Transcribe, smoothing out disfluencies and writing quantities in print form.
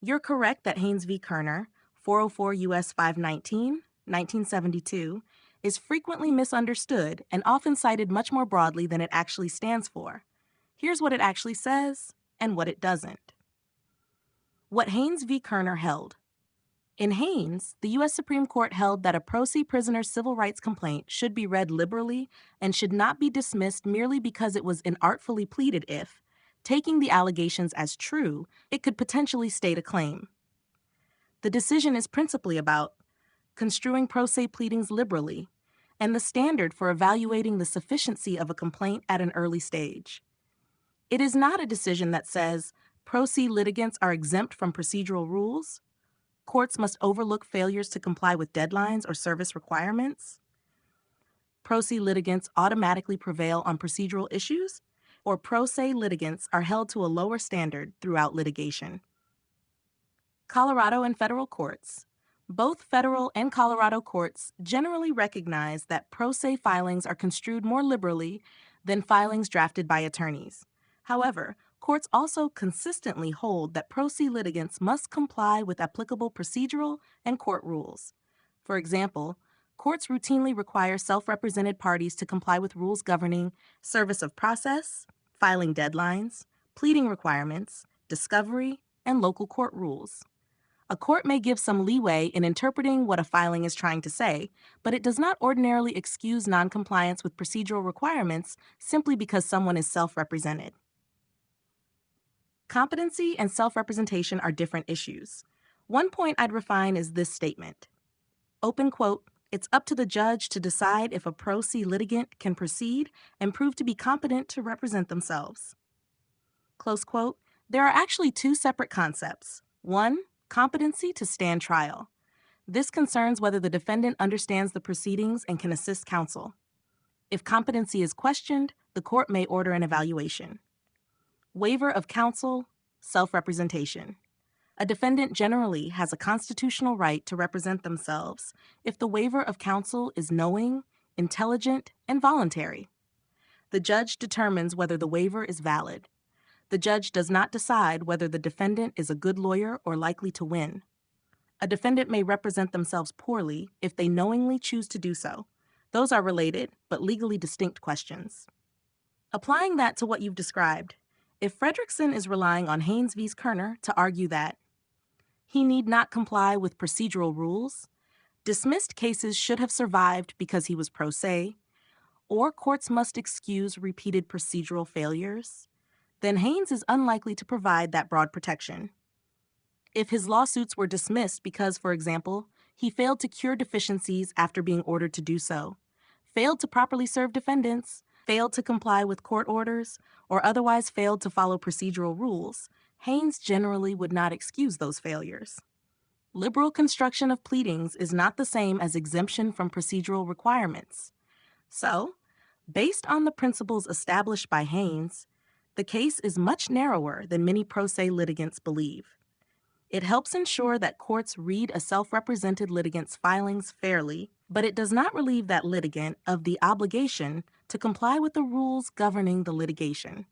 You're correct that Haynes v. Kerner, 404 U.S. 519, 1972, is frequently misunderstood and often cited much more broadly than it actually stands for. Here's what it actually says and what it doesn't. What Haynes v. Kerner held. In Haynes, the U.S. Supreme Court held that a pro se prisoner's civil rights complaint should be read liberally and should not be dismissed merely because it was inartfully pleaded if, taking the allegations as true, it could potentially state a claim. The decision is principally about construing pro se pleadings liberally and the standard for evaluating the sufficiency of a complaint at an early stage. It is not a decision that says pro se litigants are exempt from procedural rules, courts must overlook failures to comply with deadlines or service requirements, pro se litigants automatically prevail on procedural issues, or pro se litigants are held to a lower standard throughout litigation. Colorado and federal courts. Both federal and Colorado courts generally recognize that pro se filings are construed more liberally than filings drafted by attorneys. However, courts also consistently hold that pro se litigants must comply with applicable procedural and court rules. For example, courts routinely require self-represented parties to comply with rules governing service of process, filing deadlines, pleading requirements, discovery, and local court rules. A court may give some leeway in interpreting what a filing is trying to say, but it does not ordinarily excuse noncompliance with procedural requirements simply because someone is self-represented. Competency and self-representation are different issues. One point I'd refine is this statement. Open quote, "It's up to the judge to decide if a pro se litigant can proceed and prove to be competent to represent themselves." Close quote, there are actually two separate concepts. One, competency to stand trial. This concerns whether the defendant understands the proceedings and can assist counsel. If competency is questioned, the court may order an evaluation. Waiver of counsel, self-representation. A defendant generally has a constitutional right to represent themselves if the waiver of counsel is knowing, intelligent, and voluntary. The judge determines whether the waiver is valid. The judge does not decide whether the defendant is a good lawyer or likely to win. A defendant may represent themselves poorly if they knowingly choose to do so. Those are related, but legally distinct questions. Applying that to what you've described, if Fredrickson is relying on Haynes v. Kerner to argue that he need not comply with procedural rules, dismissed cases should have survived because he was pro se, or courts must excuse repeated procedural failures, then Haynes is unlikely to provide that broad protection. If his lawsuits were dismissed because, for example, he failed to cure deficiencies after being ordered to do so, failed to properly serve defendants, failed to comply with court orders, or otherwise failed to follow procedural rules, Haynes generally would not excuse those failures. Liberal construction of pleadings is not the same as exemption from procedural requirements. So, based on the principles established by Haynes, the case is much narrower than many pro se litigants believe. It helps ensure that courts read a self-represented litigant's filings fairly, but it does not relieve that litigant of the obligation to comply with the rules governing the litigation.